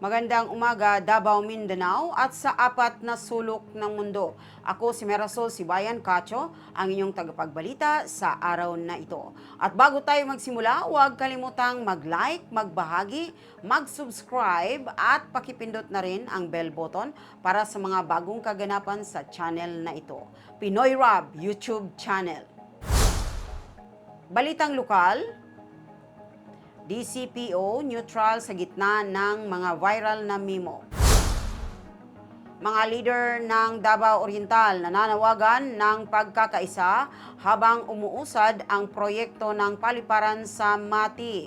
Magandang umaga, Davao, Mindanao at sa apat na sulok ng mundo. Ako si Merasol Sibayan Cacho, ang inyong tagapagbalita sa araw na ito. At bago tayo magsimula, huwag kalimutang mag-like, magbahagi, mag-subscribe at pakipindot na rin ang bell button para sa mga bagong kaganapan sa channel na ito. Pinoy Rob YouTube channel. Balitang lokal, DCPO neutral sa gitna ng mga viral na memo. Mga leader ng Davao Oriental nananawagan ng pagkakaisa habang umuusad ang proyekto ng paliparan sa Mati.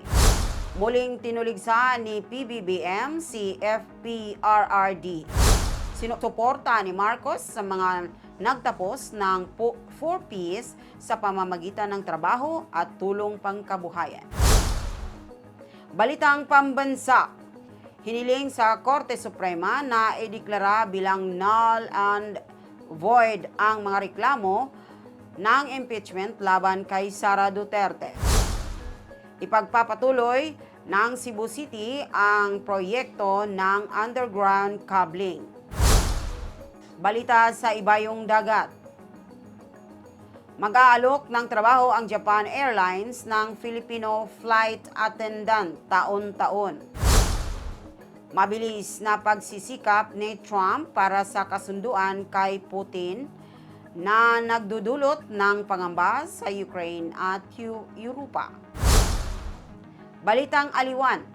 Muling tinuligsa ni PBBM si FPRRD. Sinusuporta ni Marcos sa mga nagtapos ng 4Ps sa pamamagitan ng trabaho at tulong pangkabuhayan. Balitang pambansa, hiniling sa Korte Suprema na ideklara bilang null and void ang mga reklamo ng impeachment laban kay Sara Duterte. Ipagpapatuloy ng Cebu City ang proyekto ng underground cabling. Balita sa ibayong dagat. Mag-aalok ng trabaho ang Japan Airlines ng Filipino flight attendant taon-taon. Mabilis na pagsisikap ni Trump para sa kasunduan kay Putin na nagdudulot ng pangamba sa Ukraine at Europa. Balitang aliwan.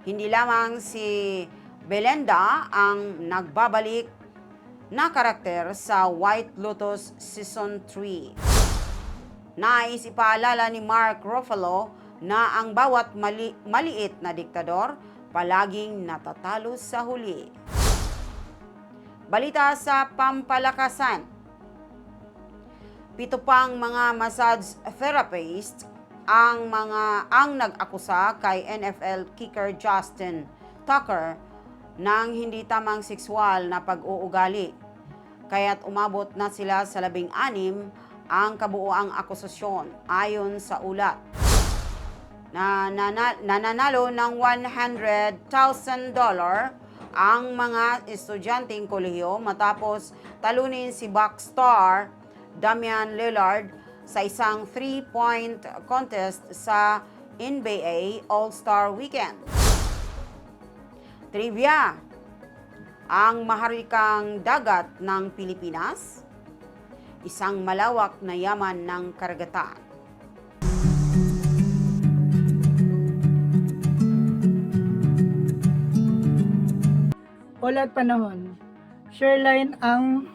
Hindi lamang si Belinda ang nagbabalik na karakter sa White Lotus Season 3. Nais ipaalala ni Mark Ruffalo na ang bawat maliit na diktador palaging natatalo sa huli. Balita sa pampalakasan. 7 pang mga massage therapist ang nag-akusa kay NFL kicker Justin Tucker ng hindi tamang sexual na pag-uugali. Kaya't umabot na sila sa 16 ang kabuuang akusasyon ayon sa ulat. Nananalo ng $100,000 ang mga estudyanteng kolehiyo matapos talunin si box star Damian Lillard sa isang 3-point contest sa NBA All-Star Weekend. Trivia. Ang maharlikang dagat ng Pilipinas, isang malawak na yaman ng karagatan. Ulat panahon. Shoreline ang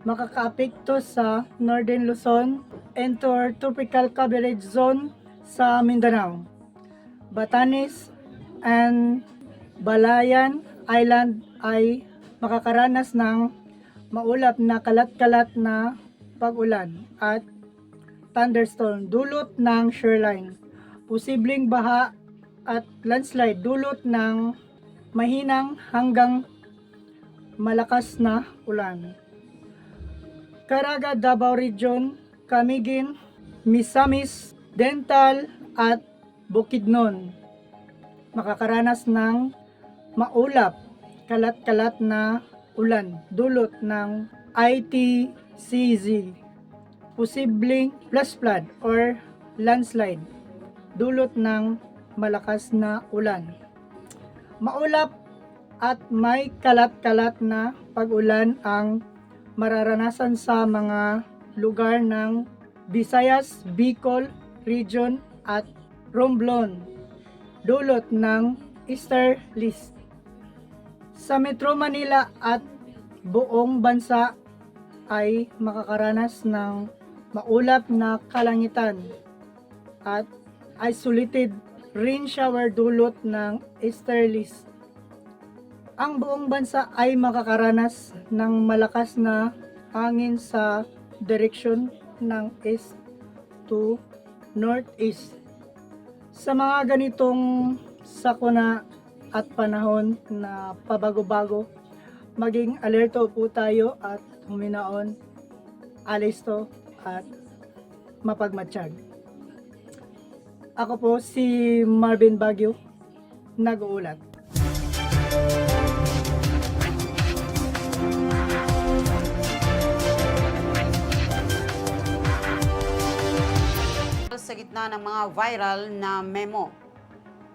makakaapekto sa Northern Luzon, Intertropical Coverage Zone sa Mindanao, Batanes, and Balayan Island ay makakaranas ng maulap na kalat-kalat na pag-ulan at thunderstorm dulot ng shoreline. Posibleng baha at landslide dulot ng mahinang hanggang malakas na ulan. Caraga, Davao Region, Camiguin, Misamis, Dental at Bukidnon makakaranas ng maulap, kalat-kalat na ulan dulot ng ITCZ. Posibleng flash flood or landslide dulot ng malakas na ulan. Maulap at may kalat-kalat na pag-ulan ang mararanasan sa mga lugar ng Visayas, Bicol Region at Romblon dulot ng easterlies. Sa Metro Manila at buong bansa ay makakaranas ng maulap na kalangitan at isolated rain shower dulot ng easterlies. Ang buong bansa ay makakaranas ng malakas na hangin sa direksyon ng east to northeast. Sa mga ganitong sakuna at panahon na pabago-bago, maging alerto po tayo at huminaon, alisto at mapagmatsyag. Ako po si Marvin Baguio, nag-uulat. sa gitna ng mga viral na memo.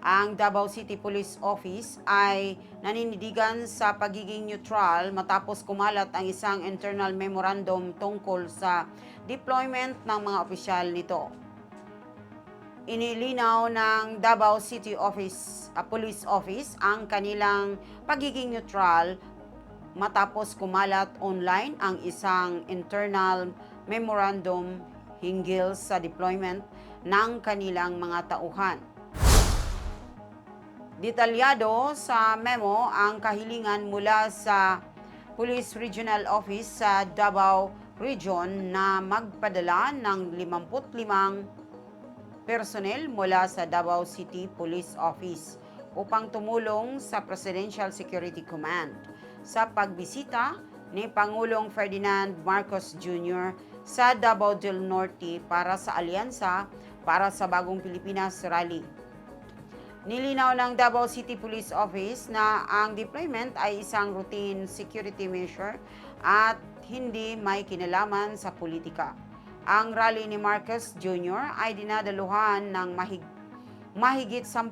Ang Davao City Police Office ay naninindigan sa pagiging neutral matapos kumalat ang isang internal memorandum tungkol sa deployment ng mga opisyal nito. Inilinaw ng Davao City Police Office ang kanilang pagiging neutral matapos kumalat online ang isang internal memorandum hinggil sa deployment ng kanilang mga tauhan. Detalyado sa memo ang kahilingan mula sa Police Regional Office sa Davao Region na magpadala ng 55 personnel mula sa Davao City Police Office upang tumulong sa Presidential Security Command sa pagbisita ni Pangulong Ferdinand Marcos Jr. sa Davao del Norte para sa Alyansa para sa Bagong Pilipinas Rally. Nilinaw ng Davao City Police Office na ang deployment ay isang routine security measure at hindi may kinalaman sa politika. Ang rally ni Marcos Jr. ay dinadaluhan ng mahigit 10,000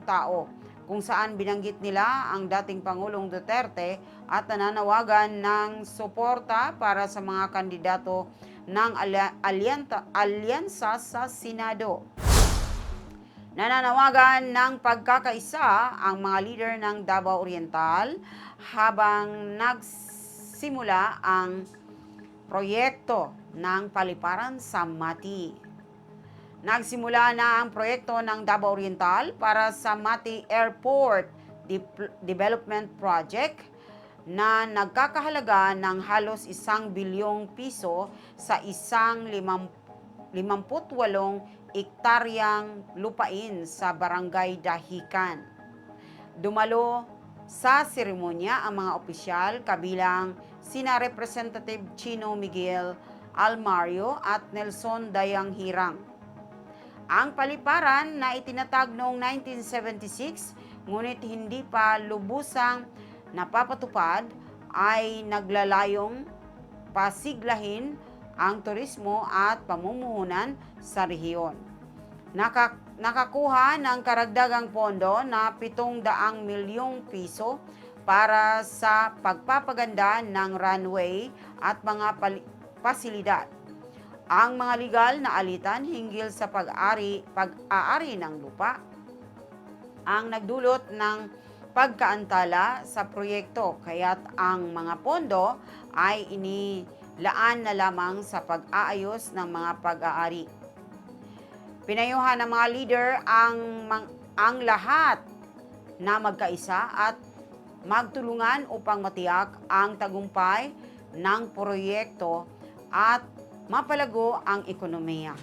tao kung saan binanggit nila ang dating Pangulong Duterte at nananawagan ng suporta para sa mga kandidato ng alyansa sa Senado. Nananawagan ng pagkakaisa ang mga leader ng Davao Oriental habang nagsimula ang proyekto ng paliparan sa Mati. Nagsimula na ang proyekto ng Davao Oriental para sa Mati Airport Development Project na nagkakahalaga ng halos 1 bilyong piso sa isang 58 ektaryang lupain sa Barangay Dahican. Dumalo sa seremonya ang mga opisyal kabilang sina Representative Chino Miguel Almario at Nelson Dayang Hirang. Ang paliparan na itinatag noong 1976 ngunit hindi pa lubusang napapatupad ay naglalayong pasiglahin ang turismo at pamumuhunan sa rehiyon. Nakakuha ng karagdagang pondo na 700 milyong piso para sa pagpapaganda ng runway at mga pasilidad. Ang mga legal na alitan hinggil sa pag-aari ng lupa ang nagdulot ng pagkaantala sa proyekto, kaya't ang mga pondo ay inilaan na lamang sa pag-aayos ng mga pag-aari. Pinayuhan ng mga leader ang lahat na magkaisa at magtulungan upang matiyak ang tagumpay ng proyekto at mapalago ang ekonomiya.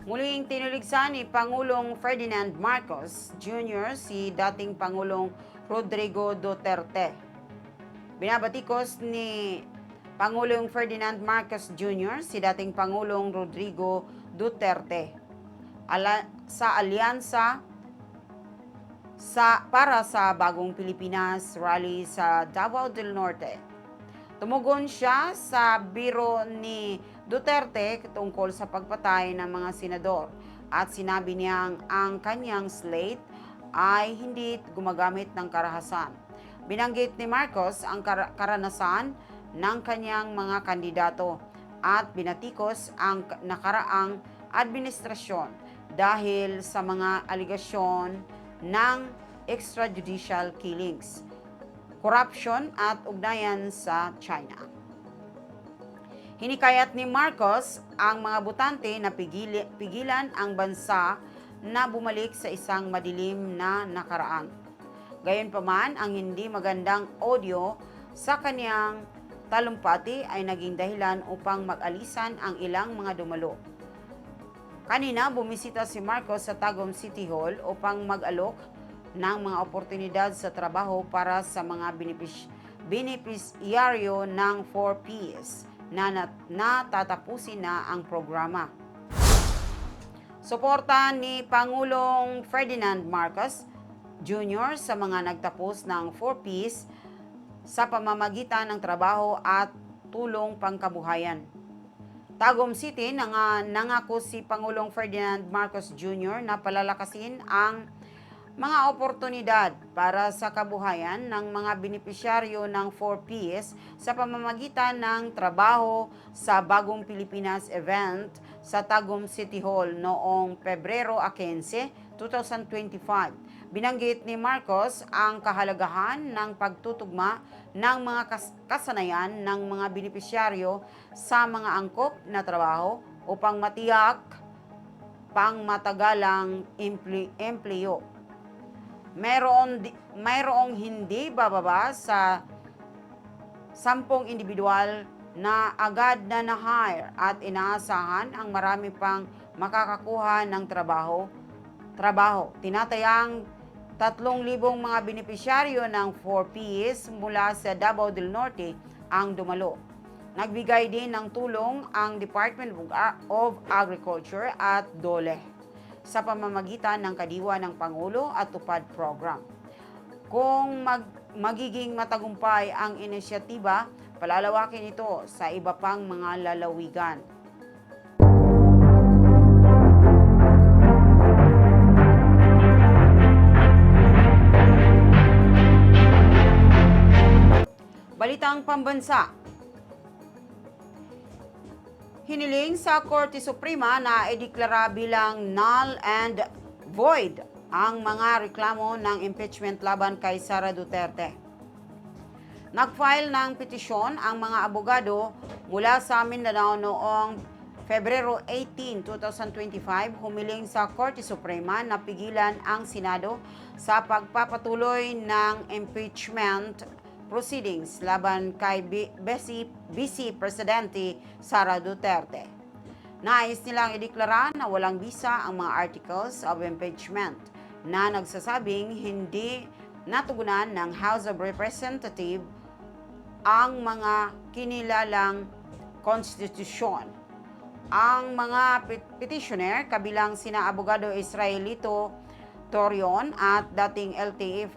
Muling tinuligsan ni Pangulong Ferdinand Marcos Jr. si dating Pangulong Rodrigo Duterte. Binabatikos ni Pangulong Ferdinand Marcos Jr. si dating Pangulong Rodrigo Duterte sa alyansa para sa Bagong Pilipinas Rally sa Davao del Norte. Tumugon siya sa biro ni Duterte tungkol sa pagpatay ng mga senador at sinabi niyang ang kanyang slate ay hindi gumagamit ng karahasan. Binanggit ni Marcos ang karanasan ng kanyang mga kandidato at binatikos ang nakaraang administrasyon dahil sa mga aligasyon ng extrajudicial killings, corruption at ugnayan sa China. Hinikayat ni Marcos ang mga botante na pigilan ang bansa na bumalik sa isang madilim na nakaraan. Gayunpaman, ang hindi magandang audio sa kanyang talumpati ay naging dahilan upang mag-alisan ang ilang mga dumalo. Kanina, bumisita si Marcos sa Tagum City Hall upang mag-alok ng mga oportunidad sa trabaho para sa mga benepisyaryo ng 4Ps na natatapusin na ang programa. Suporta ni Pangulong Ferdinand Marcos Jr. sa mga nagtapos ng 4Ps sa pamamagitan ng trabaho at tulong pangkabuhayan. Tagum City, nangako si Pangulong Ferdinand Marcos Jr. na palalakasin ang mga oportunidad para sa kabuhayan ng mga benepisyaryo ng 4Ps sa pamamagitan ng trabaho sa Bagong Pilipinas event sa Tagum City Hall noong Pebrero 15, 2025. Binanggit ni Marcos ang kahalagahan ng pagtutugma ng mga kasanayan ng mga benepisyaryo sa mga angkop na trabaho upang matiyak pangmatagalang empleyo. Mayroong hindi bababa sa 10 individual na agad na na-hire at inaasahan ang marami pang makakakuha ng trabaho. Tinatayang 3,000 mga benepisyaryo ng 4Ps mula sa Davao del Norte ang dumalo. Nagbigay din ng tulong ang Department of Agriculture at DOLE sa pamamagitan ng Kadiwa ng Pangulo at Tupad Program. Kung magiging matagumpay ang inisyatiba, palalawakin ito sa iba pang mga lalawigan. Balitang pambansa. Hiniling sa Korte Suprema na ideklara bilang null and void ang mga reklamo ng impeachment laban kay Sara Duterte. Nag-file ng petisyon ang mga abogado mula sa Mindanao noong Pebrero 18, 2025, humiling sa Korte Suprema na pigilan ang Senado sa pagpapatuloy ng impeachment proceedings laban kay Vice Presidente Sara Duterte. Nais nilang ideklara na walang bisa ang mga articles of impeachment na nagsasabing hindi natugunan ng House of Representatives ang mga kinilalang konstitusyon. Ang mga petitioner kabilang sina Abogado Israelito Torion at dating LTF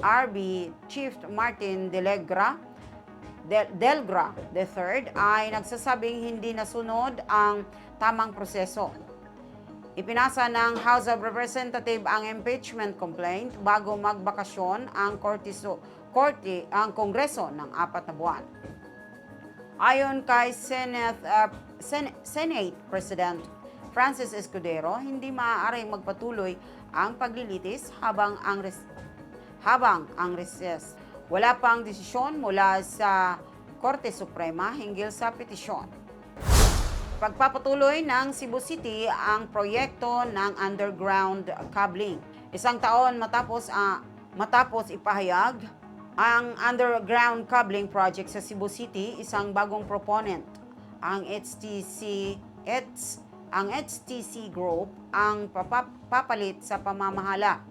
RB Chief Martin Delgra III ay nagsasabing hindi nasunod ang tamang proseso. Ipinasa ng House of Representatives ang impeachment complaint bago magbakasyon ang Kongreso ng 4 na buwan. Ayon kay Senate President Francis Escudero, hindi maaaring magpatuloy ang paglilitis habang ang recess. Wala pang desisyon mula sa Korte Suprema hinggil sa petisyon. Pagpapatuloy ng Cebu City ang proyekto ng underground cabling. Isang taon matapos ipahayag ang underground cabling project sa Cebu City, isang bagong proponent, ang HTC Group, ang papalit sa pamamahala.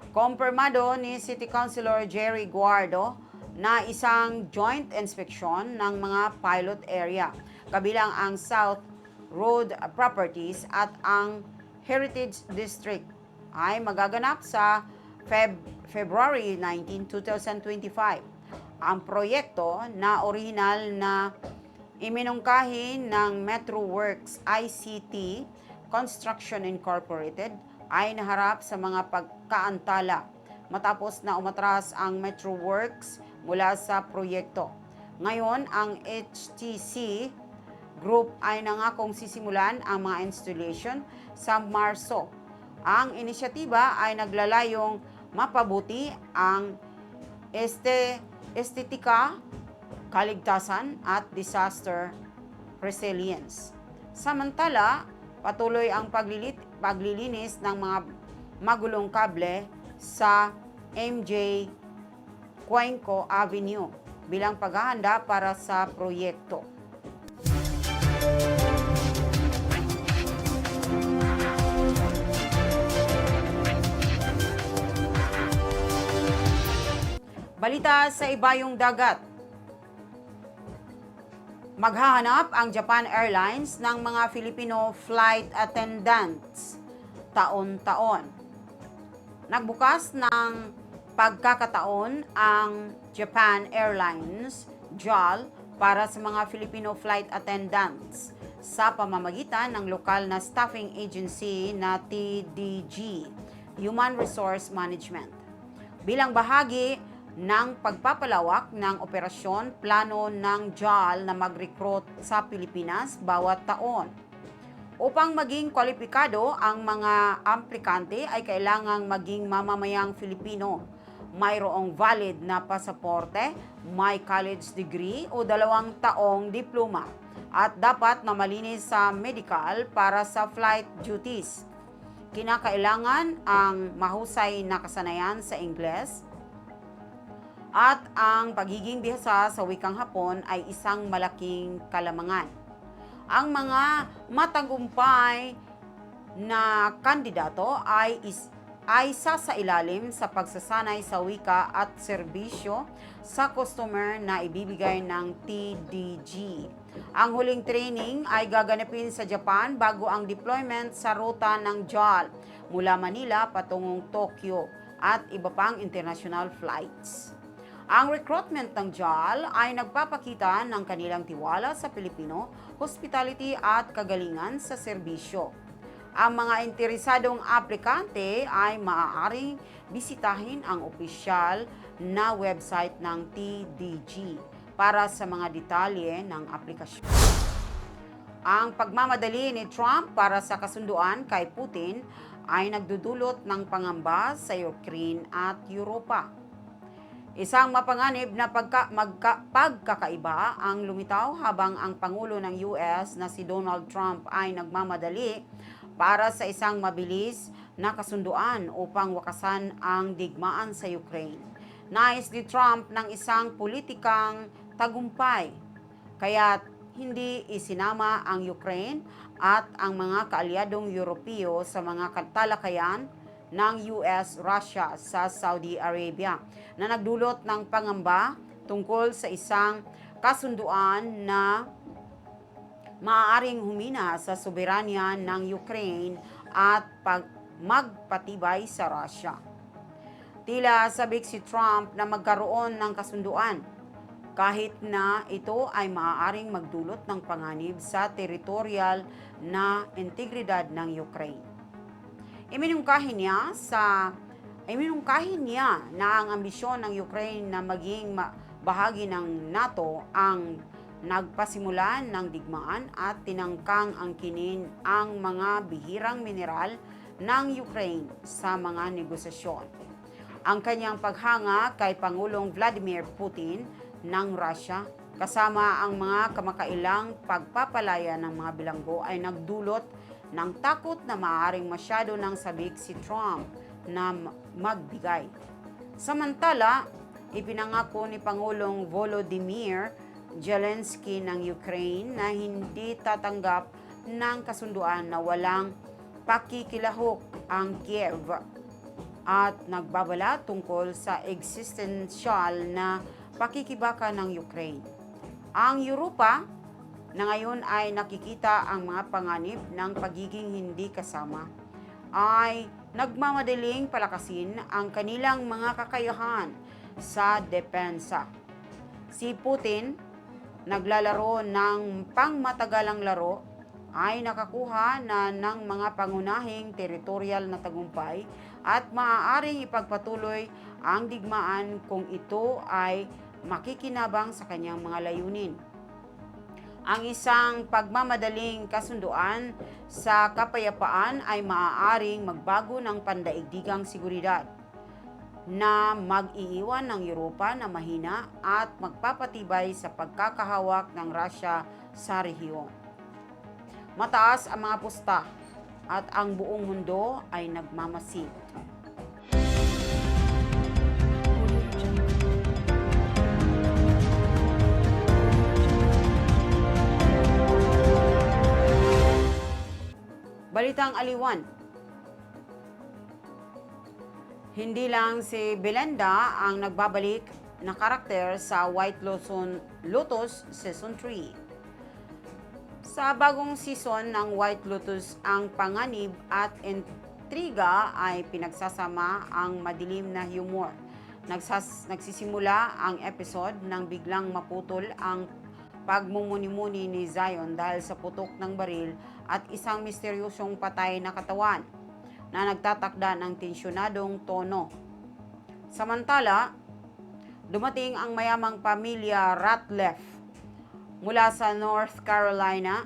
Kumpirmado ni City Councilor Jerry Guardo na isang joint inspection ng mga pilot area, kabilang ang South Road Properties at ang Heritage District, ay magaganap sa February 19, 2025. Ang proyekto na orihinal na iminungkahi ng MetroWorks ICT Construction Incorporated ay naharap sa mga pagkaantala matapos na umatras ang MetroWorks mula sa proyekto. Ngayon, ang HTC Group ay nangakong sisimulan ang mga installation sa Marso. Ang inisyatiba ay naglalayong mapabuti ang estetika, kaligtasan at disaster resilience. Samantala, patuloy ang paglilinis ng mga magulong kable sa MJ Cuenco Avenue bilang paghahanda para sa proyekto. Balita sa ibayong dagat. Maghahanap ang Japan Airlines ng mga Filipino flight attendants taon-taon. Nagbukas ng pagkakataon ang Japan Airlines, JAL, para sa mga Filipino flight attendants sa pamamagitan ng lokal na staffing agency na TDG, Human Resource Management. Bilang bahagi ng pagpapalawak ng operasyon, plano ng JAL na mag-recruit sa Pilipinas bawat taon. Upang maging kwalipikado, ang mga aplikante ay kailangang maging mamamayang Filipino, mayroong valid na pasaporte, may college degree o 2 taong diploma, at dapat na malinis sa medical para sa flight duties. Kinakailangan ang mahusay na kasanayan sa Ingles, at ang pagiging bihasa sa wikang Hapon ay isang malaking kalamangan. Ang mga matagumpay na kandidato ay sasailalim sa pagsasanay sa wika at serbisyo sa customer na ibibigay ng TDG. Ang huling training ay gaganapin sa Japan bago ang deployment sa ruta ng JAL mula Manila patungong Tokyo at iba pang international flights. Ang recruitment ng JAL ay nagpapakita ng kanilang tiwala sa Pilipino, hospitality at kagalingan sa serbisyo. Ang mga interesadong aplikante ay maaaring bisitahin ang opisyal na website ng TDG para sa mga detalye ng aplikasyon. Ang pagmamadali ni Trump para sa kasunduan kay Putin ay nagdudulot ng pangamba sa Ukraine at Europa. Isang mapanganib na pagkakaiba ang lumitaw habang ang Pangulo ng US na si Donald Trump ay nagmamadali para sa isang mabilis na kasunduan upang wakasan ang digmaan sa Ukraine. Nais ni Trump ng isang politikang tagumpay, kaya't hindi isinama ang Ukraine at ang mga kaalyadong Europeo sa mga talakayan ng US, Russia sa Saudi Arabia na nagdulot ng pangamba tungkol sa isang kasunduan na maaaring humina sa soberanya ng Ukraine at magpatibay sa Russia. Tila sabik si Trump na magkaroon ng kasunduan kahit na ito ay maaaring magdulot ng panganib sa teritorial na integridad ng Ukraine. Iminungkahi niya na ang ambisyon ng Ukraine na maging bahagi ng NATO ang nagpasimulan ng digmaan at tinangkang angkinin ang mga bihirang mineral ng Ukraine sa mga negosasyon. Ang kanyang paghanga kay Pangulong Vladimir Putin ng Russia kasama ang mga kamakailang pagpapalaya ng mga bilanggo ay nagdulot ng takot na maaaring masyado ng sabik si Trump na magbigay. Samantala, ipinangako ni Pangulong Volodymyr Zelensky ng Ukraine na hindi tatanggap ng kasunduan na walang pakikilahok ang Kiev at nagbabala tungkol sa existential na pakikibaka ng Ukraine. Ang Europa na ngayon ay nakikita ang mga panganib ng pagiging hindi kasama, ay nagmamadaling palakasin ang kanilang mga kakayahan sa depensa. Si Putin, naglalaro ng pangmatagalang laro, ay nakakuha na ng mga pangunahing teritorial na tagumpay at maaaring ipagpatuloy ang digmaan kung ito ay makikinabang sa kanyang mga layunin. Ang isang pagmamadaling kasunduan sa kapayapaan ay maaaring magbago ng pandaigdigang seguridad na mag-iiwan ng Europa na mahina at magpapatibay sa pagkakahawak ng Russia sa rehiyon. Mataas ang mga pusta at ang buong mundo ay nagmamasid. Balitang aliwan. Hindi lang si Belinda ang nagbabalik na karakter sa White Lotus Season 3. Sa bagong season ng White Lotus, ang panganib at intriga ay pinagsasama ang madilim na humor. Nagsisimula ang episode nang biglang maputol ang pagmumuni-muni ni Zion dahil sa putok ng baril at isang misteryosong patay na katawan na nagtatakda ng tensyonadong tono. Samantala, dumating ang mayamang pamilya Ratliff mula sa North Carolina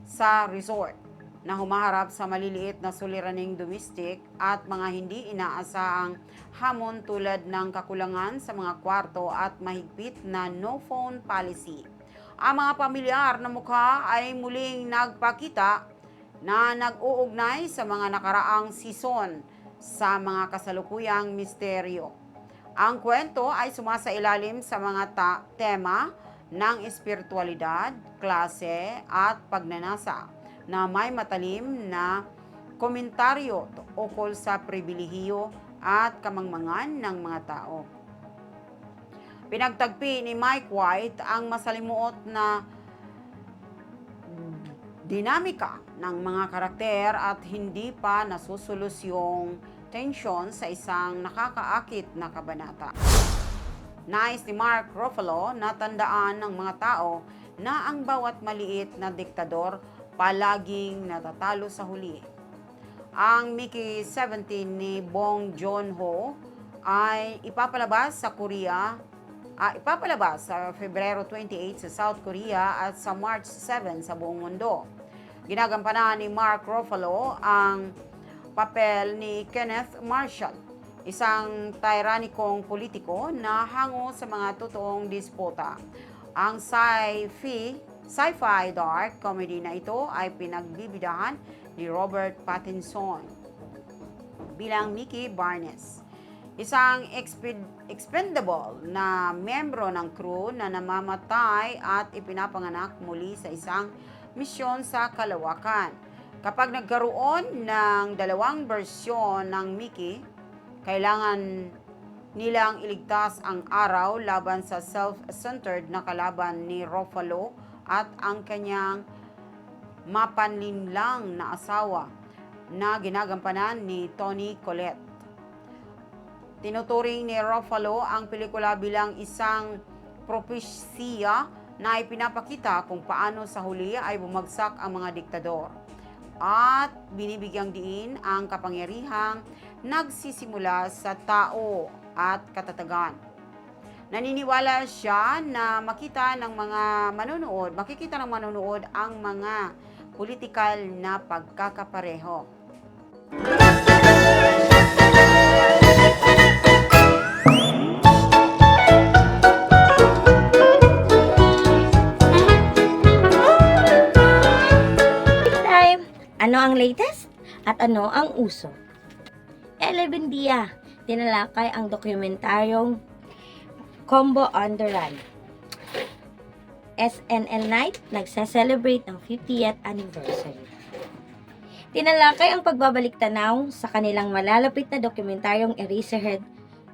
sa resort na humaharap sa maliliit na suliraning domestic at mga hindi inaasahang hamon tulad ng kakulangan sa mga kwarto at mahigpit na no-phone policy. Ang mga pamilyar na mukha ay muling nagpakita na nag-uugnay sa mga nakaraang season sa mga kasalukuyang misteryo. Ang kwento ay sumasailalim sa mga tema ng espiritualidad, klase at pagnanasa na may matalim na komentaryo ukol sa pribilehiyo at kamangmangan ng mga tao. Pinagtagpi ni Mike White ang masalimuot na dinamika ng mga karakter at hindi pa nasusolusyon tensyon sa isang nakakaakit na kabanata. Nais ni Mark Ruffalo na tandaan ng mga tao na ang bawat maliit na diktador palaging natatalo sa huli. Ang Mickey 17 ni Bong Joon-ho ay ipapalabas sa Pebrero 28 sa South Korea at sa March 7 sa buong mundo. Ginagampanan ni Mark Ruffalo ang papel ni Kenneth Marshall, isang tyrannikong politiko na hango sa mga totoong disputa. Ang sci-fi dark comedy na ito ay pinagbibidahan ni Robert Pattinson bilang Mickey Barnes, isang expendable na membro ng crew na namamatay at ipinapanganak muli sa isang misyon sa kalawakan. Kapag nagkaroon ng dalawang bersyon ng Mickey, kailangan nilang iligtas ang araw laban sa self-centered na kalaban ni Ruffalo at ang kanyang mapanlinlang na asawa na ginagampanan ni Toni Collette. Tinuturing ni Ruffalo ang pelikula bilang isang propesya na ipinapakita kung paano sa huli ay bumagsak ang mga diktador at binibigyang diin ang kapangyarihang nagsisimula sa tao at katatagan. Naniniwala siya na makikita ng manonood ang mga politikal na pagkakapareho. Ano ang latest? At ano ang uso? 11 Dia, tinalakay ang dokumentaryong Combo on the Run. SNL Night, nagsa-celebrate ng 50th anniversary. Tinalakay ang pagbabalik tanaw sa kanilang malalapit na dokumentaryong Eraserhead,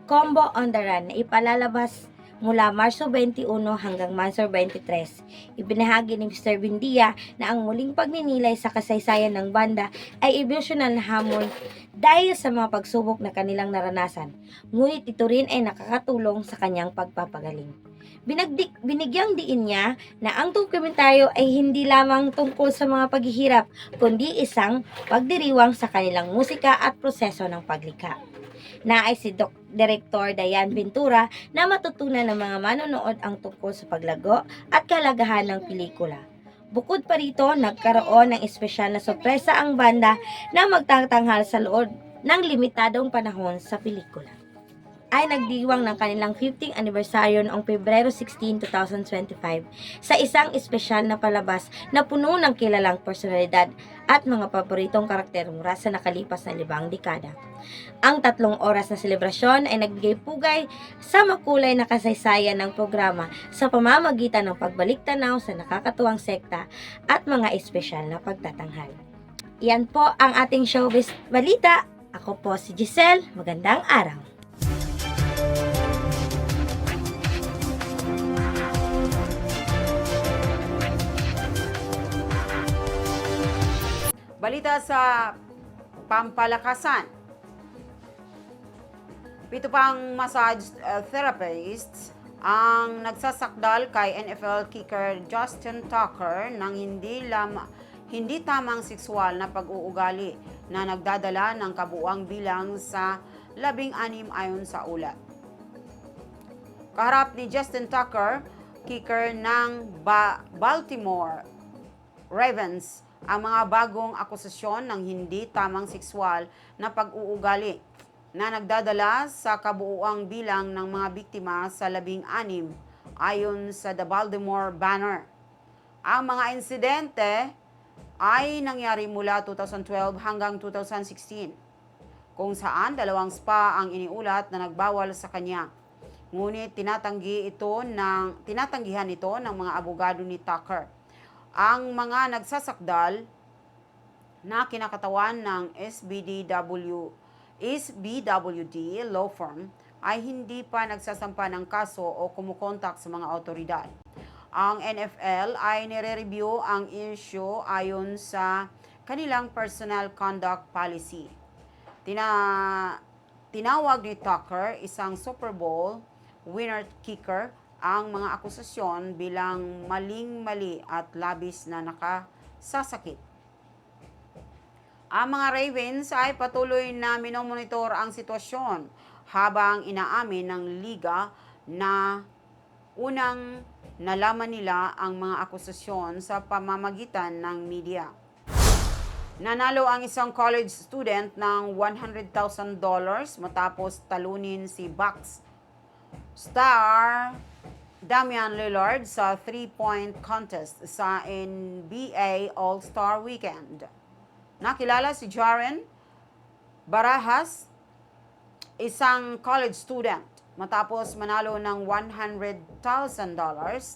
Combo on the Run, na ipalalabas mula Marso 21 hanggang Marso 23. Ibinahagi ni Mr. Bindia na ang muling pagninilay sa kasaysayan ng banda ay emosyonal na hamon dahil sa mga pagsubok na kanilang naranasan. Ngunit ito rin ay nakakatulong sa kanyang pagpapagaling. Binigyang diin niya na ang dokumentaryo ay hindi lamang tungkol sa mga paghihirap, kundi isang pagdiriwang sa kanilang musika at proseso ng paglikha. Naay si Director Dayan Ventura na matutunan ng mga manonood ang tungkol sa paglago at kalagahan ng pelikula. Bukod pa rito, nagkaroon ng espesyal na sorpresa ang banda na magtatanghal sa loob ng limitadong panahon sa pelikula. Ay nagdiwang ng kanilang 50th anniversary noong Pebrero 16, 2025 sa isang espesyal na palabas na puno ng kilalang personalidad at mga paboritong karakter mula sa nakalipas na 5 dekada. Ang 3 oras na selebrasyon ay nagbigay pugay sa makulay na kasaysayan ng programa sa pamamagitan ng pagbalik tanaw sa nakakatuwang sekta at mga espesyal na pagtatanghal. Iyan po ang ating showbiz balita. Ako po si Giselle. Magandang araw. Balita sa pampalakasan. 7 pang massage therapists ang nagsasakdal kay NFL kicker Justin Tucker ng hindi tamang sexual na pag-uugali na nagdadala ng kabuuang bilang sa 16 ayon sa ulat. Kaharap ni Justin Tucker, kicker ng Baltimore Ravens, ang mga bagong akusasyon ng hindi tamang sexual na pag-uugali na nagdadala sa kabuuang bilang ng mga biktima sa 16 ayon sa The Baltimore Banner. Ang mga insidente ay nangyari mula 2012 hanggang 2016, kung saan 2 spa ang iniulat na nagbawal sa kanya. Ngunit tinatanggihan ito ng mga abogado ni Tucker. Ang mga nagsasakdal na kinakatawan ng SBWD law firm ay hindi pa nagsasampa ng kaso o kumukontak sa mga otoridad. Ang NFL ay nire-review ang issue ayon sa kanilang personal conduct policy. Tinawag ni Tucker, isang Super Bowl winner kicker, ang mga akusasyon bilang maling-mali at labis na nakasasakit. Ang mga Ravens ay patuloy na minomonitor ang sitwasyon habang inaamin ng liga na unang nalaman nila ang mga akusasyon sa pamamagitan ng media. Nanalo ang isang college student ng $100,000 matapos talunin si Bucks star Damian Lillard sa 3-point contest sa NBA All-Star Weekend. Nakilala si Jaren Barajas, isang college student, matapos manalo ng $100,000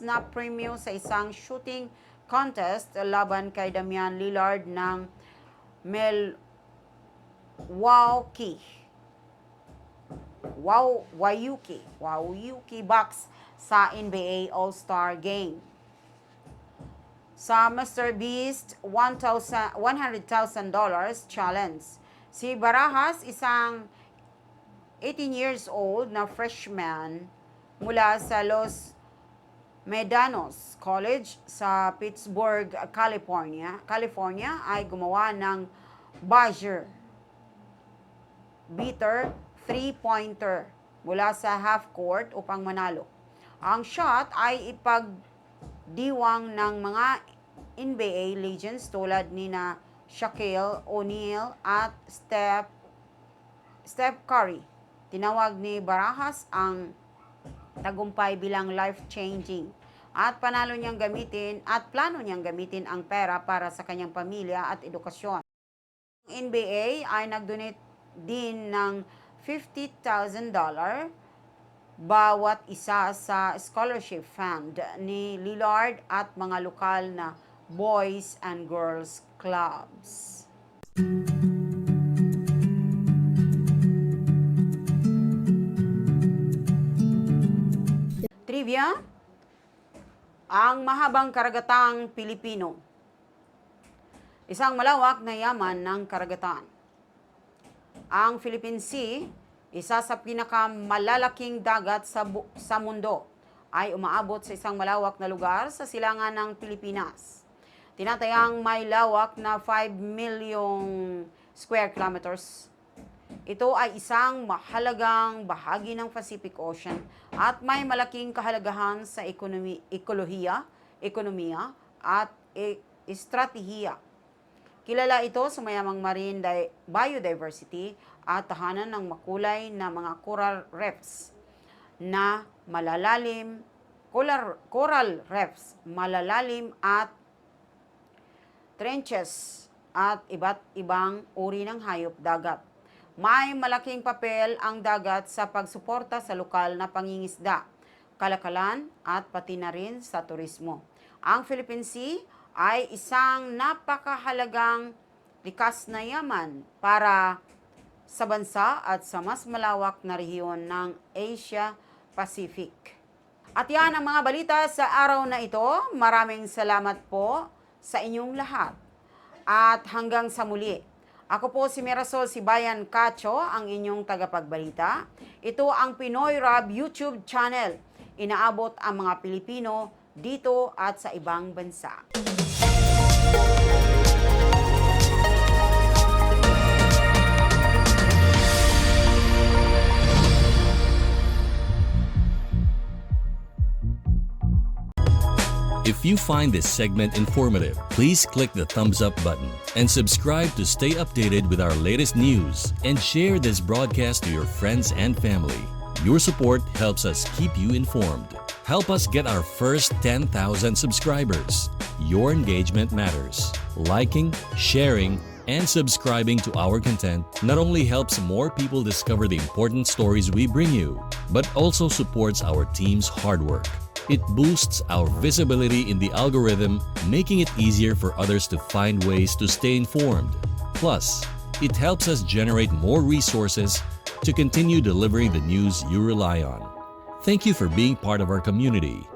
na premyo sa isang shooting contest laban kay Damian Lillard ng Milwaukee Bucks sa NBA All-Star Game. Sa Mr. Beast $100,000 challenge, si Barajas, isang 18 years old na freshman mula sa Los Medanos College sa Pittsburgh, California, ay gumawa ng buzzer beater 3-pointer mula sa half court upang manalo. Ang shot ay ipagdiwang ng mga NBA legends tulad ni Shaquille O'Neal at Steph Curry. Tinawag ni Barajas ang tagumpay bilang life-changing at plano niyang gamitin ang pera para sa kanyang pamilya at edukasyon. Ang NBA ay nag-donate din ng $50,000 bawat isa sa scholarship fund ni Lillard at mga lokal na boys and girls clubs. Trivia: ang mahabang karagatang Pilipino. Isang malawak na yaman ng karagatan. Ang Philippine Sea, isa sa pinakamalalaking dagat sa mundo, ay umaabot sa isang malawak na lugar sa silangan ng Pilipinas. Tinatayang may lawak na 5 milyong square kilometers. Ito ay isang mahalagang bahagi ng Pacific Ocean at may malaking kahalagahan sa ekonomiya at estratehiya. Kilala ito sa mayamang marine biodiversity at tahanan ng makulay na mga coral reefs malalalim at trenches at iba't ibang uri ng hayop dagat. May malaking papel ang dagat sa pagsuporta sa lokal na pangingisda, kalakalan at pati na rin sa turismo. Ang Philippine Sea ay isang napakahalagang likas na yaman para sa bansa at sa mas malawak na rehiyon ng Asia Pacific. At yan ang mga balita sa araw na ito. Maraming salamat po sa inyong lahat. At hanggang sa muli. Ako po si Mirasol Sibayan Cacho, ang inyong tagapagbalita. Ito ang Pinoy Rab YouTube channel. inaabot ang mga Pilipino dito at sa ibang bansa. If you find this segment informative, please click the thumbs up button and subscribe to stay updated with our latest news, and share this broadcast to your friends and family. Your support helps us keep you informed. Help us get our first 10,000 subscribers. Your engagement matters. Liking, sharing, and subscribing to our content not only helps more people discover the important stories we bring you, but also supports our team's hard work. It boosts our visibility in the algorithm, making it easier for others to find ways to stay informed. Plus, it helps us generate more resources to continue delivering the news you rely on. Thank you for being part of our community.